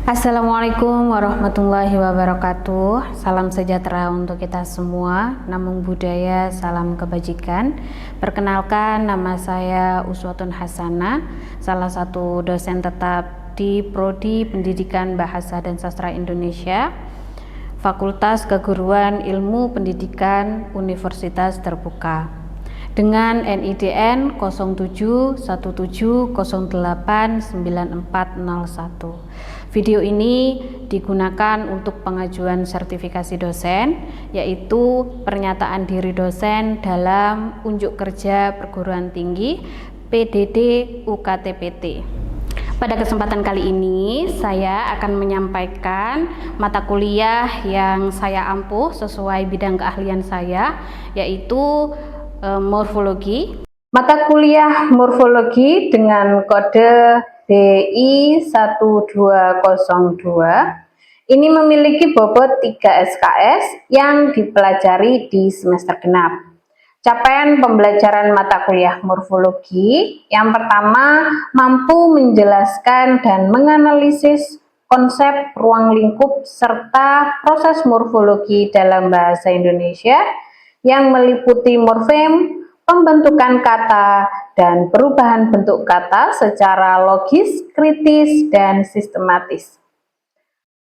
Assalamualaikum warahmatullahi wabarakatuh. Salam sejahtera untuk kita semua. Namo Buddhaya, salam kebajikan. Perkenalkan, nama saya Uswatun Hasanah, salah satu dosen tetap di Prodi Pendidikan Bahasa dan Sastra Indonesia, Fakultas Keguruan Ilmu Pendidikan Universitas Terbuka, dengan NIDN 0717089401. Video ini digunakan untuk pengajuan sertifikasi dosen, yaitu pernyataan diri dosen dalam unjuk kerja perguruan tinggi PDD UKT-PT. Pada kesempatan kali ini, saya akan menyampaikan mata kuliah yang saya ampuh sesuai bidang keahlian saya, yaitu morfologi. Mata kuliah morfologi dengan kode DI 1202 ini memiliki bobot 3 SKS yang dipelajari di semester genap. Capaian pembelajaran mata kuliah morfologi yang pertama, mampu menjelaskan dan menganalisis konsep ruang lingkup serta proses morfologi dalam bahasa Indonesia yang meliputi morfem, pembentukan kata, dan perubahan bentuk kata secara logis, kritis, dan sistematis.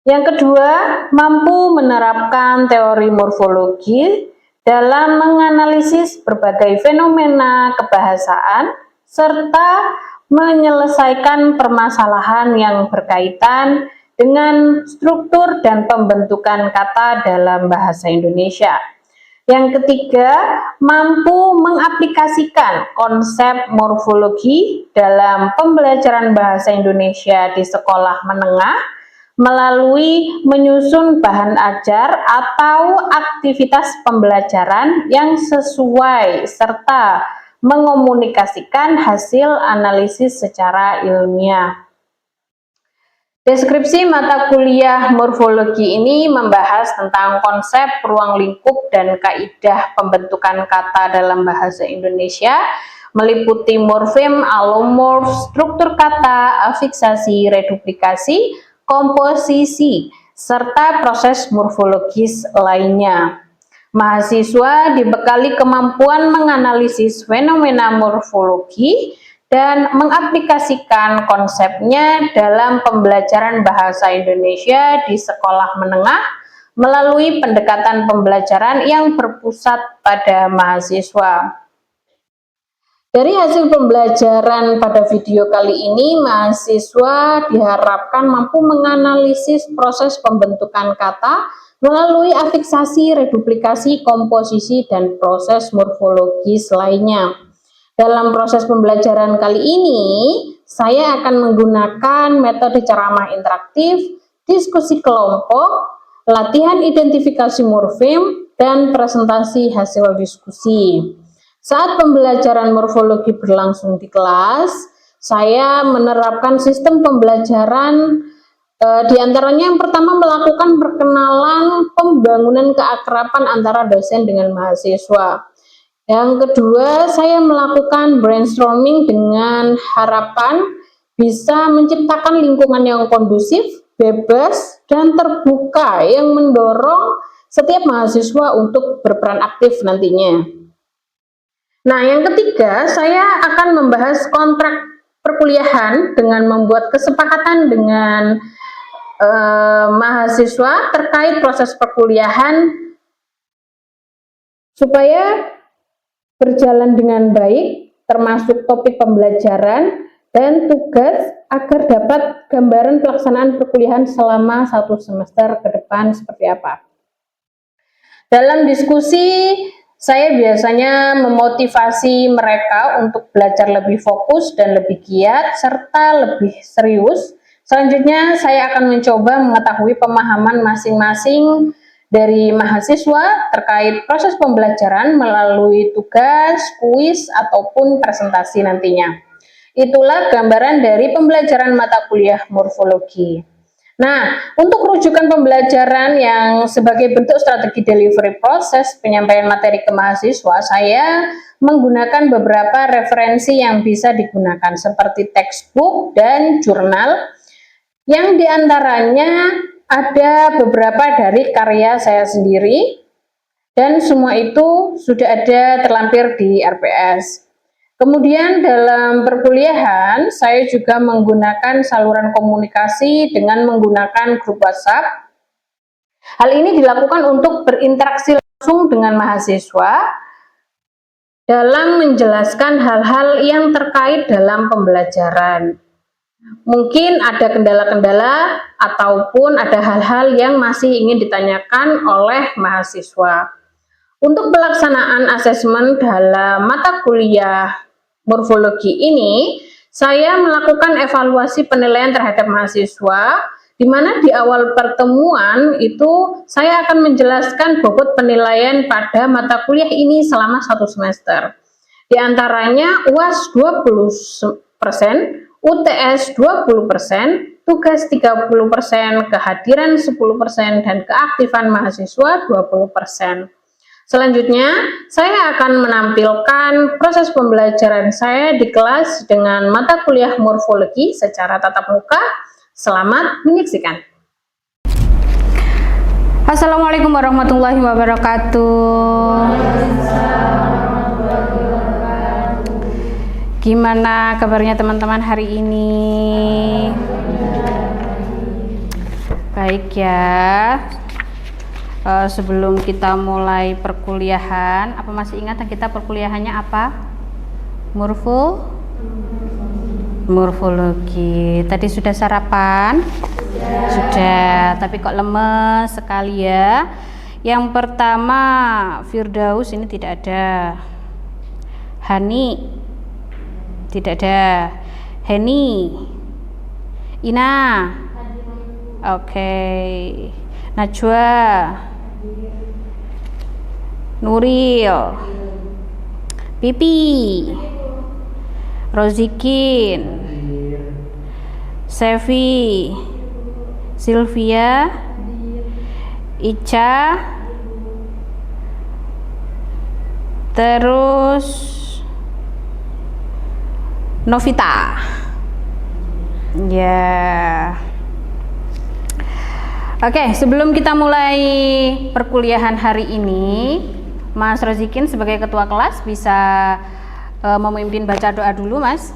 Yang kedua, mampu menerapkan teori morfologi dalam menganalisis berbagai fenomena kebahasaan serta menyelesaikan permasalahan yang berkaitan dengan struktur dan pembentukan kata dalam bahasa Indonesia. Yang ketiga, mampu mengaplikasikan konsep morfologi dalam pembelajaran bahasa Indonesia di sekolah menengah melalui menyusun bahan ajar atau aktivitas pembelajaran yang sesuai serta mengomunikasikan hasil analisis secara ilmiah. Deskripsi mata kuliah morfologi ini membahas tentang konsep ruang lingkup dan kaidah pembentukan kata dalam bahasa Indonesia, meliputi morfem, alomorf, struktur kata, afiksasi, reduplikasi, komposisi, serta proses morfologis lainnya. Mahasiswa dibekali kemampuan menganalisis fenomena morfologi dan mengaplikasikan konsepnya dalam pembelajaran bahasa Indonesia di sekolah menengah melalui pendekatan pembelajaran yang berpusat pada mahasiswa. Dari hasil pembelajaran pada video kali ini, mahasiswa diharapkan mampu menganalisis proses pembentukan kata melalui afiksasi, reduplikasi, komposisi, dan proses morfologis lainnya. Dalam proses pembelajaran kali ini, saya akan menggunakan metode ceramah interaktif, diskusi kelompok, latihan identifikasi morfem, dan presentasi hasil diskusi. Saat pembelajaran morfologi berlangsung di kelas, saya menerapkan sistem pembelajaran diantaranya yang pertama melakukan perkenalan pembangunan keakraban antara dosen dengan mahasiswa. Yang kedua, saya melakukan brainstorming dengan harapan bisa menciptakan lingkungan yang kondusif, bebas, dan terbuka yang mendorong setiap mahasiswa untuk berperan aktif nantinya. Nah, yang ketiga, saya akan membahas kontrak perkuliahan dengan membuat kesepakatan dengan mahasiswa terkait proses perkuliahan supaya berjalan dengan baik, termasuk topik pembelajaran dan tugas agar dapat gambaran pelaksanaan perkuliahan selama 1 semester ke depan seperti apa. Dalam diskusi, saya biasanya memotivasi mereka untuk belajar lebih fokus dan lebih giat serta lebih serius. Selanjutnya, saya akan mencoba mengetahui pemahaman masing-masing dari mahasiswa terkait proses pembelajaran melalui tugas, kuis, ataupun presentasi nantinya. Itulah gambaran dari pembelajaran mata kuliah morfologi. Nah, untuk rujukan pembelajaran yang sebagai bentuk strategi delivery proses penyampaian materi ke mahasiswa, saya menggunakan beberapa referensi yang bisa digunakan seperti textbook dan jurnal yang diantaranya ada beberapa dari karya saya sendiri, dan semua itu sudah ada terlampir di RPS. Kemudian dalam perkuliahan, saya juga menggunakan saluran komunikasi dengan menggunakan grup WhatsApp. Hal ini dilakukan untuk berinteraksi langsung dengan mahasiswa dalam menjelaskan hal-hal yang terkait dalam pembelajaran. Mungkin ada kendala-kendala ataupun ada hal-hal yang masih ingin ditanyakan oleh mahasiswa. Untuk pelaksanaan asesmen dalam mata kuliah morfologi ini, saya melakukan evaluasi penilaian terhadap mahasiswa, di mana di awal pertemuan itu saya akan menjelaskan bobot penilaian pada mata kuliah ini selama 1 semester. Di antaranya UAS 20%, UTS 20%, tugas 30%, kehadiran 10%, dan keaktifan mahasiswa 20%. Selanjutnya, saya akan menampilkan proses pembelajaran saya di kelas dengan mata kuliah morfologi secara tatap muka. Selamat menyaksikan. Assalamualaikum warahmatullahi wabarakatuh. Gimana kabarnya teman-teman hari ini? Baik ya. Sebelum kita mulai perkuliahan, apa masih ingat kita perkuliahannya apa? Morfologi. Tadi sudah sarapan? Sudah, tapi kok lemes sekali ya. Yang pertama, Firdaus ini tidak ada. Hani tidak ada. Heni, Ina, oke. Najwa, Nuril, Pipi, Rozikin, Sevi, Sylvia, Ica, terus Novita. Ya. Oke, sebelum kita mulai perkuliahan hari ini, Mas Rozikin sebagai ketua kelas bisa memimpin baca doa dulu, Mas.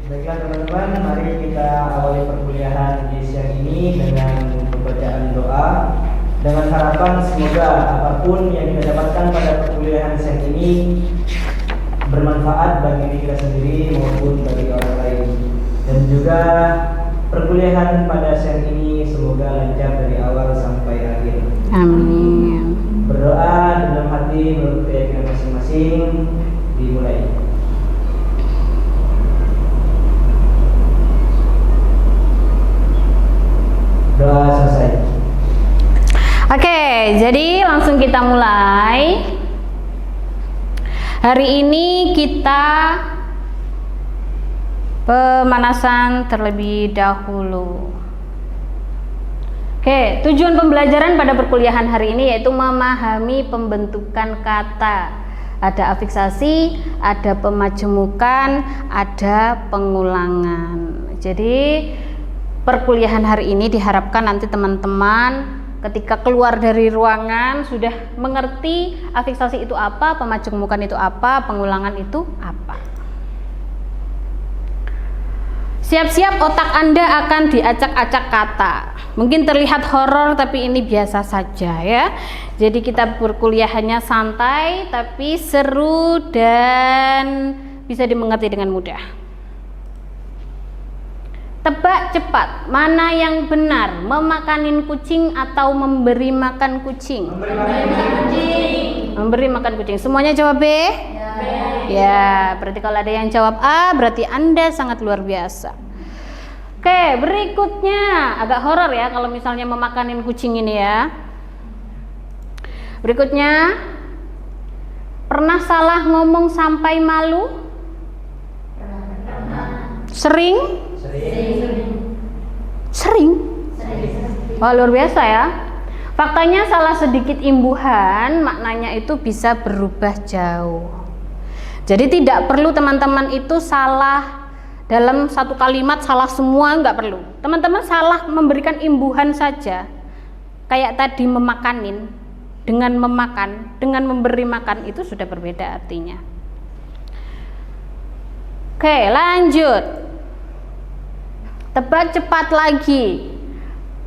Baiklah teman-teman, mari kita awali perkuliahan di siang ini dengan pembacaan doa, dengan harapan semoga apapun yang kita dapatkan pada perkuliahan siang ini bermanfaat bagi diri kita sendiri maupun bagi orang lain. Dan juga perkuliahan pada siang ini semoga lancar dari awal sampai akhir. Amin. Berdoa dalam hati menurut keyakinan masing-masing. Dimulai. Doa selesai. Oke, jadi langsung kita mulai. Hari ini kita pemanasan terlebih dahulu. Oke, tujuan pembelajaran pada perkuliahan hari ini yaitu memahami pembentukan kata. Ada afiksasi, ada pemajemukan, ada pengulangan. Jadi perkuliahan hari ini diharapkan nanti teman-teman ketika keluar dari ruangan sudah mengerti afiksasi itu apa, pemajemukan itu apa, pengulangan itu apa. Siap-siap otak Anda akan diacak-acak kata. Mungkin terlihat horor tapi ini biasa saja ya. Jadi kita perkuliahannya santai tapi seru dan bisa dimengerti dengan mudah. Tebak cepat, mana yang benar, memakanin kucing atau memberi makan kucing? Memberi makan kucing. Memberi makan kucing. Semuanya jawab B? Ya, berarti kalau ada yang jawab A, berarti Anda sangat luar biasa. Oke, berikutnya agak horor ya kalau misalnya memakanin kucing ini ya. Berikutnya, pernah salah ngomong sampai malu? Sering? Sering. Wah, luar biasa ya. Faktanya salah sedikit imbuhan maknanya itu bisa berubah jauh. Jadi tidak perlu teman-teman itu salah dalam satu kalimat salah semua, nggak perlu. Teman-teman salah memberikan imbuhan saja, kayak tadi memakanin, dengan memakan, dengan memberi makan itu sudah berbeda artinya. Oke, lanjut. Tebak cepat lagi.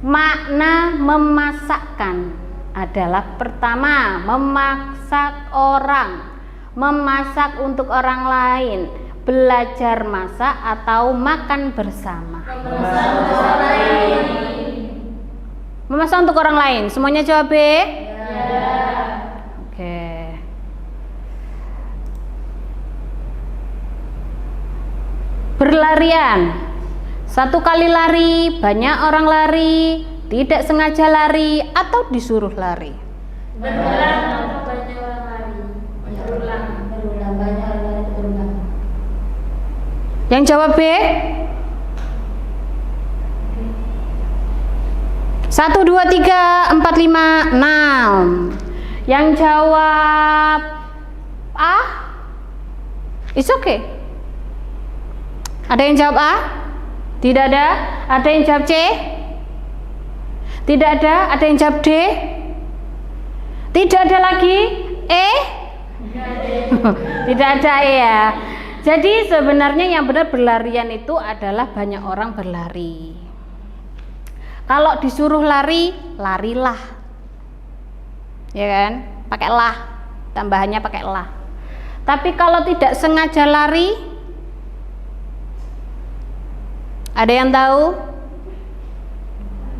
Makna memasakkan adalah pertama, memasak orang, memasak untuk orang lain, belajar masak atau makan bersama. Memasak untuk orang lain. Memasak untuk orang lain. Semuanya jawab B? Ya. Oke. Berlarian. Satu kali lari, banyak orang lari, tidak sengaja lari atau disuruh lari. Berulang atau banyak orang lari? Berulang banyak orang lari berulang. Yang jawab B? 1, 2, 3, 4, 5, 6. Yang jawab A? It's okay. Ada yang jawab A? Tidak ada. Ada yang jawab C? Tidak ada. Ada yang jawab D? Tidak ada lagi. E? Tidak ada ya. Jadi sebenarnya yang benar berlarian itu adalah banyak orang berlari. Kalau disuruh lari, larilah. Ya kan? Pakai lah. Tambahannya pakai lah. Tapi kalau tidak sengaja lari, ada yang tahu?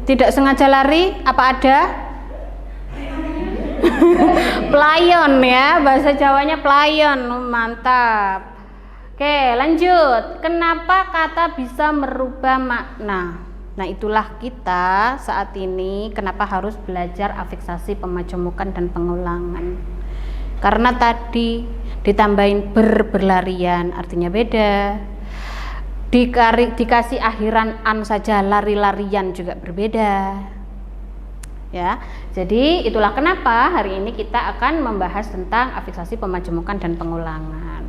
Tidak sengaja lari, apa ada? Pelayon ya, bahasa Jawanya pelayon. Mantap. Oke, lanjut. Kenapa kata bisa merubah makna? Nah, itulah kita saat ini kenapa harus belajar afiksasi, pemajemukan dan pengulangan. Karena tadi ditambahin berlarian artinya beda. Dikasih akhiran an saja, lari-larian juga berbeda. Ya. Jadi itulah kenapa hari ini kita akan membahas tentang afiksasi, pemajemukan dan pengulangan.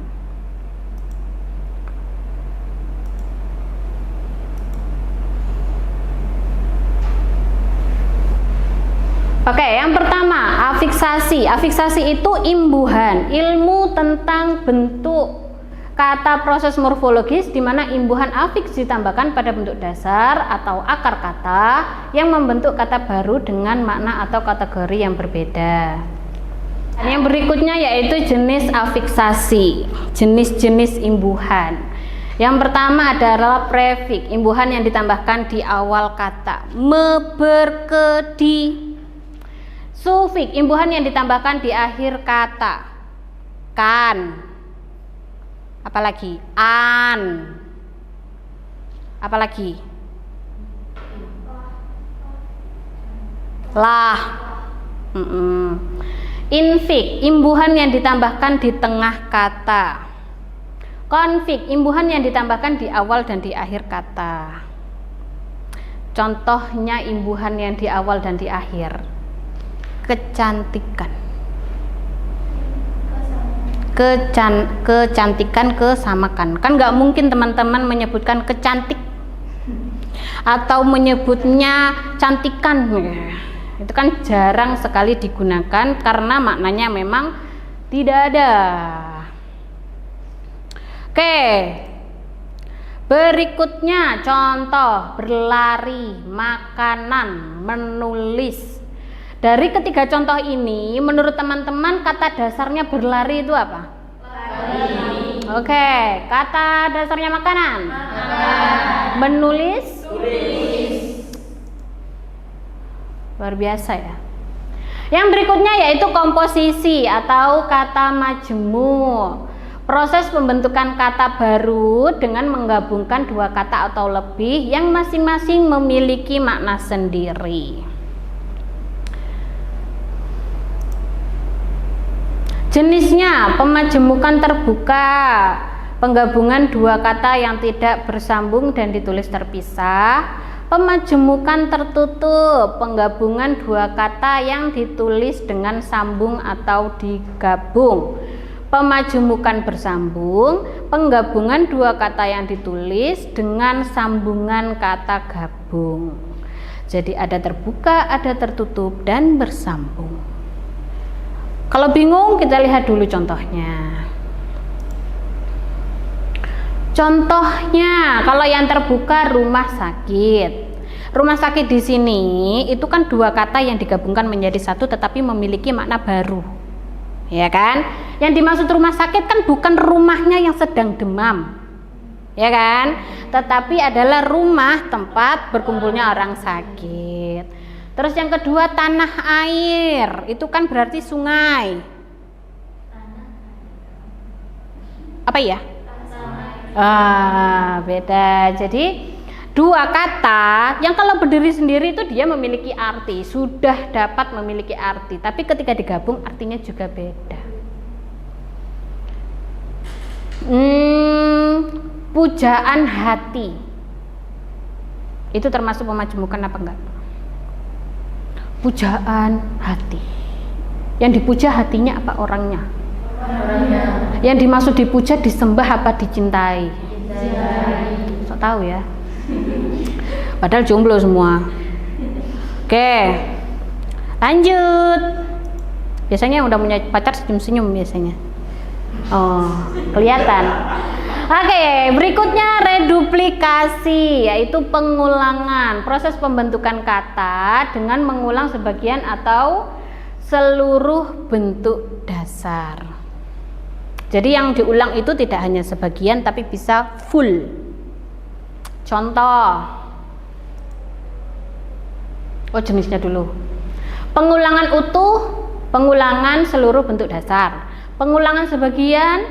Oke, yang pertama, afiksasi. Afiksasi itu imbuhan, ilmu tentang bentuk kata proses morfologis di mana imbuhan afiks ditambahkan pada bentuk dasar atau akar kata yang membentuk kata baru dengan makna atau kategori yang berbeda. Yang berikutnya yaitu jenis afiksasi, jenis-jenis imbuhan. Yang pertama adalah prefik, imbuhan yang ditambahkan di awal kata. Berkedi. Sufik, imbuhan yang ditambahkan di akhir kata. Kan. Apalagi? An. Apalagi? Lah. Infik, imbuhan yang ditambahkan di tengah kata. Konfik, imbuhan yang ditambahkan di awal dan di akhir kata. Contohnya imbuhan yang di awal dan di akhir. Kecantikan, kecantikan, kesamakan. Kan nggak mungkin teman-teman menyebutkan kecantik atau menyebutnya cantikan. Itu kan jarang sekali digunakan karena maknanya memang tidak ada. Oke, berikutnya contoh berlari, makanan, menulis. Dari ketiga contoh ini, menurut teman-teman kata dasarnya berlari itu apa? Lari. Oke, kata dasarnya makanan? Makan. Menulis? Tulis. Luar biasa ya. Yang berikutnya yaitu komposisi atau kata majemuk. Proses pembentukan kata baru dengan menggabungkan dua kata atau lebih yang masing-masing memiliki makna sendiri. Jenisnya pemajemukan terbuka, penggabungan dua kata yang tidak bersambung dan ditulis terpisah. Pemajemukan tertutup, penggabungan dua kata yang ditulis dengan sambung atau digabung. pemajumukan bersambung, penggabungan dua kata yang ditulis dengan sambungan kata gabung. Jadi ada terbuka, ada tertutup, dan bersambung. Kalau bingung, kita lihat dulu contohnya. Contohnya, kalau yang terbuka rumah sakit. Rumah sakit di sini itu kan dua kata yang digabungkan menjadi satu tetapi memiliki makna baru. Ya kan? Yang dimaksud rumah sakit kan bukan rumahnya yang sedang demam. Ya kan? Tetapi adalah rumah tempat berkumpulnya orang sakit. Terus yang kedua tanah air, itu kan berarti sungai. Apa ya? Beda. Jadi dua kata yang kalau berdiri sendiri itu dia memiliki arti, sudah dapat memiliki arti, tapi ketika digabung artinya juga beda. Pujaan hati itu termasuk pemajumukan apa enggak? Pujaan hati. Yang dipuja hatinya apa orangnya? Orangnya. Yang dimaksud dipuja, disembah apa dicintai? Dicintai. Sok tahu ya. Padahal jomblo semua. Oke, lanjut. Biasanya udah punya pacar senyum-senyum biasanya. Oh, kelihatan. Oke, berikutnya reduplikasi, yaitu pengulangan. Proses pembentukan kata dengan mengulang sebagian atau seluruh bentuk dasar. Jadi yang diulang itu tidak hanya sebagian tapi bisa full. Contoh. Oh, jenisnya dulu. Pengulangan utuh, pengulangan seluruh bentuk dasar. Pengulangan sebagian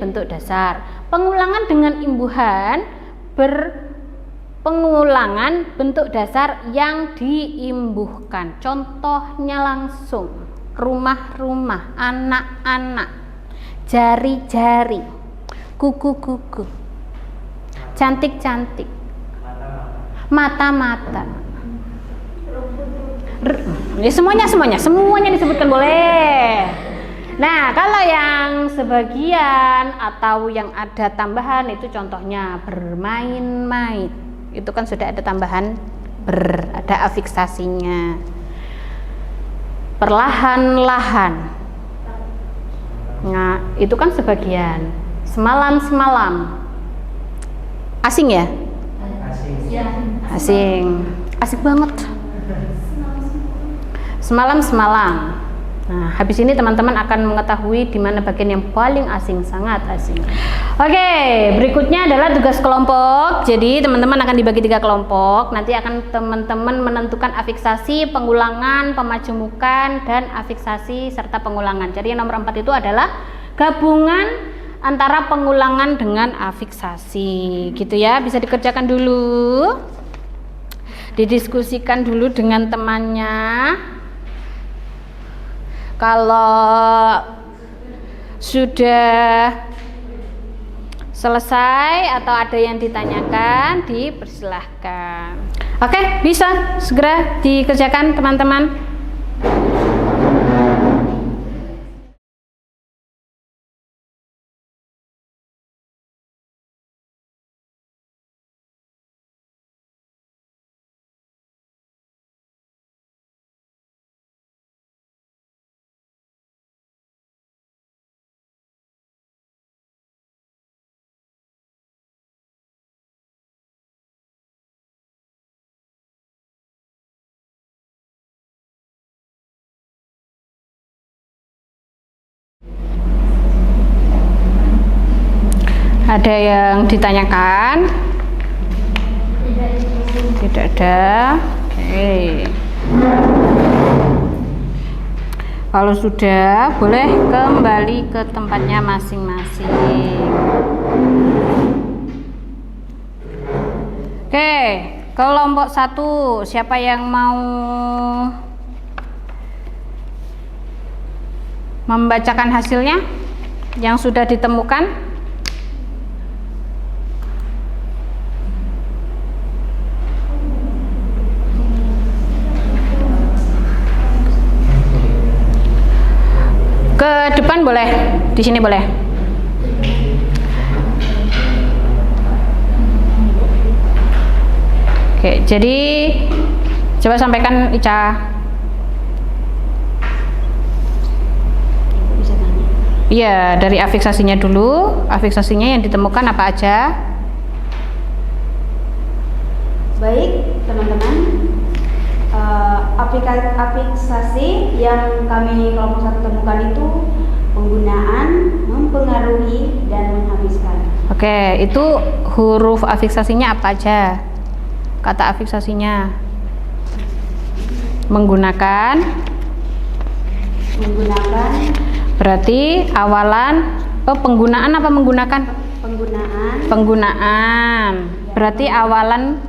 bentuk dasar. Pengulangan dengan imbuhan pengulangan bentuk dasar yang diimbuhkan. Contohnya langsung. Rumah-rumah, anak-anak, jari-jari, kuku-kuku, cantik-cantik, mata-mata. Ya, semuanya disebutkan boleh. Nah, kalau yang sebagian atau yang ada tambahan itu contohnya bermain-main. Itu kan sudah ada tambahan ada afiksasinya. Perlahan-lahan. Nah, itu kan sebagian. Semalam-semalam. Asing ya? Asing. Asik banget. Semalam-semalam. Nah, habis ini teman-teman akan mengetahui di mana bagian yang paling asing, sangat asing. Oke, berikutnya adalah tugas kelompok. Jadi teman-teman akan dibagi 3 kelompok. Nanti akan teman-teman menentukan afiksasi, pengulangan, pemajumukan, dan afiksasi serta pengulangan. Jadi yang nomor 4 itu adalah gabungan antara pengulangan dengan afiksasi. Gitu ya, bisa dikerjakan dulu. Didiskusikan dulu dengan temannya. Kalau sudah selesai atau ada yang ditanyakan, dipersilahkan. Oke, bisa segera dikerjakan teman-teman. Ada yang ditanyakan? Tidak ada. Oke. Kalau sudah, boleh kembali ke tempatnya masing-masing. Oke, kelompok 1, siapa yang mau membacakan hasilnya yang sudah ditemukan? Ke depan boleh, di sini boleh. Oke, jadi coba sampaikan Ica. Iya, dari afiksasinya dulu. Afiksasinya yang ditemukan apa aja? Baik, teman-teman. Afiksasi yang kami kelompok 1 temukan itu penggunaan, mempengaruhi, dan menghabiskan. Oke, itu huruf afiksasinya apa aja? Kata afiksasinya menggunakan. Berarti awalan penggunaan apa menggunakan? Penggunaan. Berarti awalan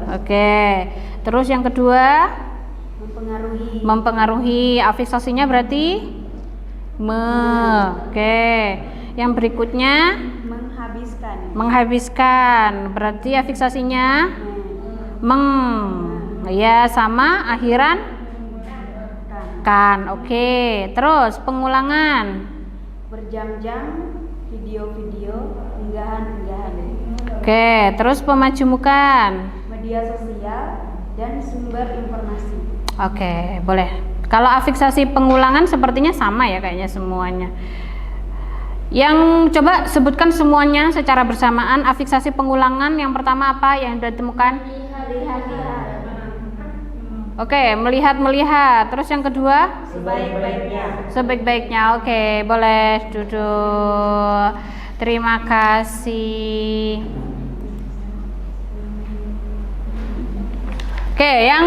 Oke. Terus yang kedua? Mempengaruhi. Afiksasinya berarti Oke. Yang berikutnya? Menghabiskan. Berarti afiksasinya Ya, sama akhiran kan. Oke. Terus pengulangan. Berjam-jam, video-video, unggahan-unggahan. Oke, terus pemajumukan. Media sosial dan sumber informasi. Oke, boleh. Kalau afiksasi pengulangan sepertinya sama ya kayaknya semuanya. Yang coba sebutkan semuanya secara bersamaan. Afiksasi pengulangan yang pertama apa yang sudah ditemukan? Oke, melihat. Terus yang kedua? Sebaik-baiknya. Oke, boleh duduk. Terima kasih. Oke, yang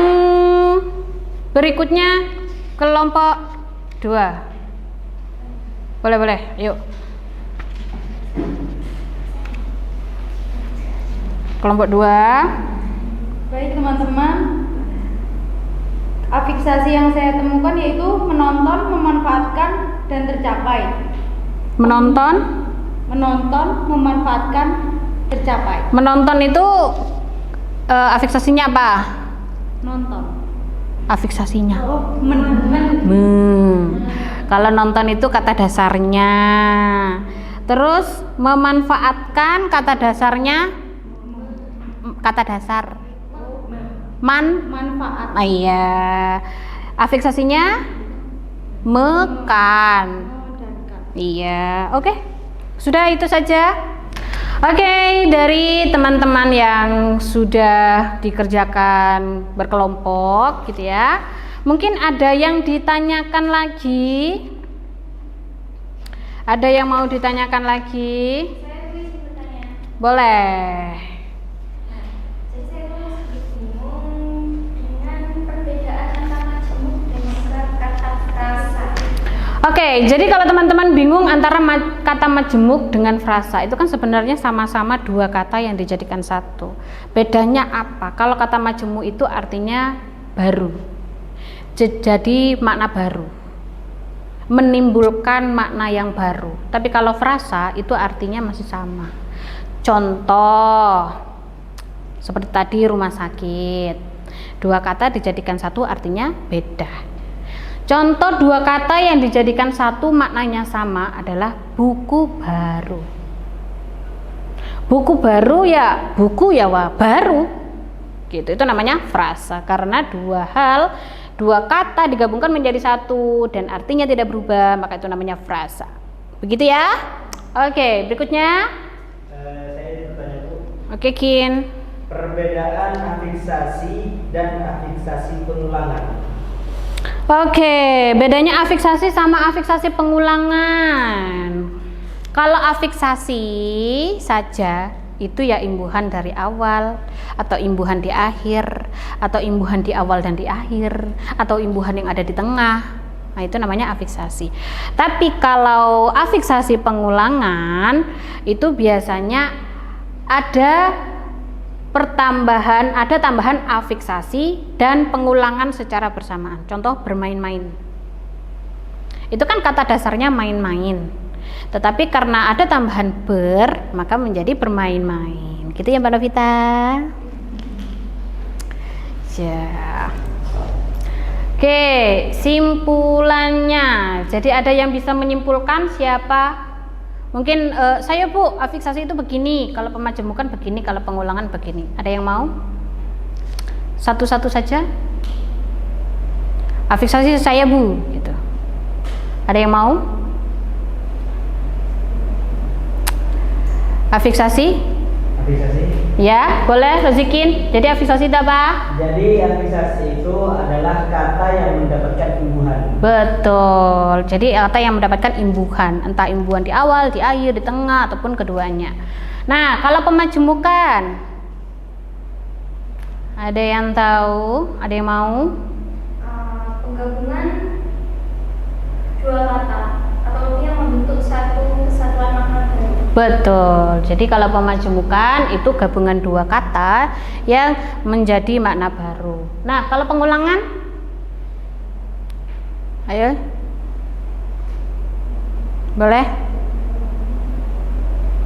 berikutnya kelompok 2. Boleh, yuk. Kelompok 2. Baik, teman-teman. Afiksasi yang saya temukan yaitu menonton, memanfaatkan, dan tercapai. Menonton, memanfaatkan, tercapai. Menonton itu afiksasinya apa? Nonton. Afiksasinya. Men. Kalau nonton itu kata dasarnya. Terus memanfaatkan kata dasarnya kata dasar. Manfaat. Iya. Afiksasinya mekan. Iya, oke. Sudah itu saja. Oke, dari teman-teman yang sudah dikerjakan berkelompok gitu ya. Mungkin ada yang ditanyakan lagi? Ada yang mau ditanyakan lagi? Boleh. Saya bingung dengan perbedaan antara majemuk dan kata frasa. Oke, jadi kalau teman-teman bingung antara kata majemuk dengan frasa, itu kan sebenarnya sama-sama dua kata yang dijadikan satu. Bedanya apa? Kalau kata majemuk itu artinya baru, jadi makna baru, menimbulkan makna yang baru. Tapi kalau frasa itu artinya masih sama. Contoh, seperti tadi rumah sakit, dua kata dijadikan satu artinya beda. Contoh dua kata yang dijadikan satu maknanya sama adalah buku baru. Buku baru ya buku ya baru. Gitu, itu namanya frasa karena dua kata digabungkan menjadi satu dan artinya tidak berubah, maka itu namanya frasa. Begitu ya? Oke, berikutnya. Saya bertanya Bu. Oke, Kin. Perbedaan afiksasi dan afiksasi pengulangan. Oke, bedanya afiksasi sama afiksasi pengulangan. Kalau afiksasi saja itu ya imbuhan dari awal atau imbuhan di akhir atau imbuhan di awal dan di akhir atau imbuhan yang ada di tengah. Nah, itu namanya afiksasi. Tapi kalau afiksasi pengulangan itu biasanya ada tambahan afiksasi dan pengulangan secara bersamaan. Contoh bermain-main. Itu kan kata dasarnya main-main. Tetapi karena ada tambahan ber, maka menjadi bermain-main. Gitu ya Mbak Novita? Ya. Oke, simpulannya. Jadi ada yang bisa menyimpulkan siapa? Mungkin saya Bu, afiksasi itu begini, kalau pemajemukan begini, kalau pengulangan begini. Ada yang mau? Satu-satu saja. Afiksasi saya Bu, gitu. Ada yang mau? Afiksasi? Afiksasi. Ya, boleh Rozikin. Jadi afiksasi itu apa? Jadi afiksasi itu adalah kata yang mendapatkan imbuhan. Betul. Jadi kata yang mendapatkan imbuhan, entah imbuhan di awal, di akhir, di tengah ataupun keduanya. Nah, kalau pemajemukan, ada yang tahu? Ada yang mau? Penggabungan dua kata atau yang membentuk satu kesatuan makna baru. Betul. Jadi kalau pemajemukan itu gabungan dua kata yang menjadi makna baru. Nah, kalau pengulangan? Ayo. Boleh?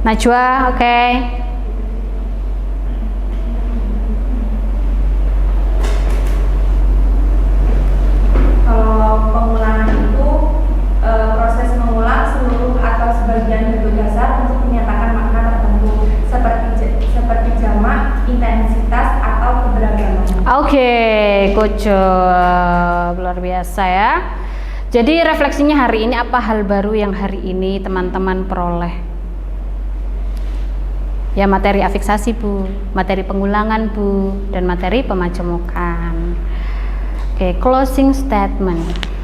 Najwa, oke. Kalau pengulangan itu proses mengulang seluruh atau sebagian bentuk dasar untuk menyatakan makna tertentu seperti jamak, intensitas atau keberagaman. Oke, good job. Luar biasa ya. Jadi refleksinya hari ini apa hal baru yang hari ini teman-teman peroleh? Ya, materi afiksasi Bu, materi pengulangan Bu, dan materi pemajemukan. Oke, closing statement.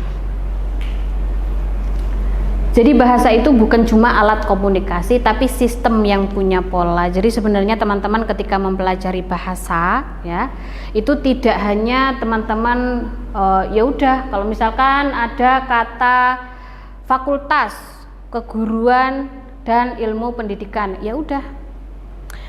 Jadi bahasa itu bukan cuma alat komunikasi, tapi sistem yang punya pola. Jadi sebenarnya teman-teman ketika mempelajari bahasa, ya, itu tidak hanya teman-teman ya udah, kalau misalkan ada kata fakultas, keguruan dan ilmu pendidikan, ya udah.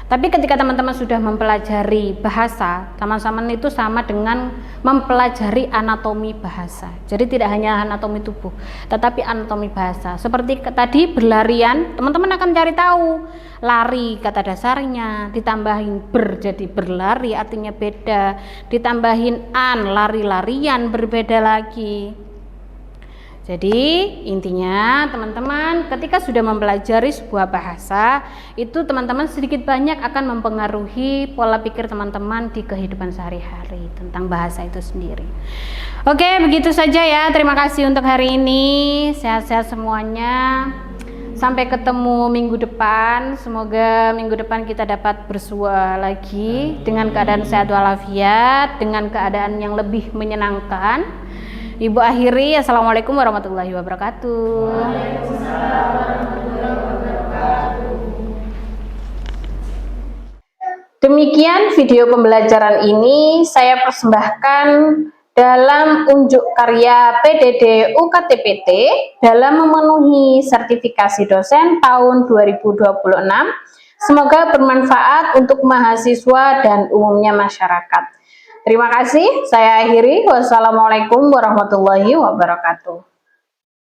Tapi ketika teman-teman sudah mempelajari bahasa, teman-teman itu sama dengan mempelajari anatomi bahasa. Jadi tidak hanya anatomi tubuh, tetapi anatomi bahasa. Seperti tadi berlarian, teman-teman akan cari tahu lari kata dasarnya, ditambahin ber jadi berlari artinya beda, ditambahin an lari-larian berbeda lagi. Jadi intinya teman-teman ketika sudah mempelajari sebuah bahasa itu teman-teman sedikit banyak akan mempengaruhi pola pikir teman-teman di kehidupan sehari-hari tentang bahasa itu sendiri. Oke, begitu saja ya. Terima kasih untuk hari ini. Sehat-sehat semuanya. Sampai ketemu minggu depan. Semoga minggu depan kita dapat bersua lagi dengan keadaan sehat walafiat, dengan keadaan yang lebih menyenangkan. Ibu akhiri, assalamualaikum warahmatullahi wabarakatuh. Waalaikumsalam warahmatullahi wabarakatuh. Demikian video pembelajaran ini saya persembahkan dalam unjuk karya PDD UKTPT dalam memenuhi sertifikasi dosen tahun 2026. Semoga bermanfaat untuk mahasiswa dan umumnya masyarakat. Terima kasih, saya akhiri. Wassalamualaikum warahmatullahi wabarakatuh.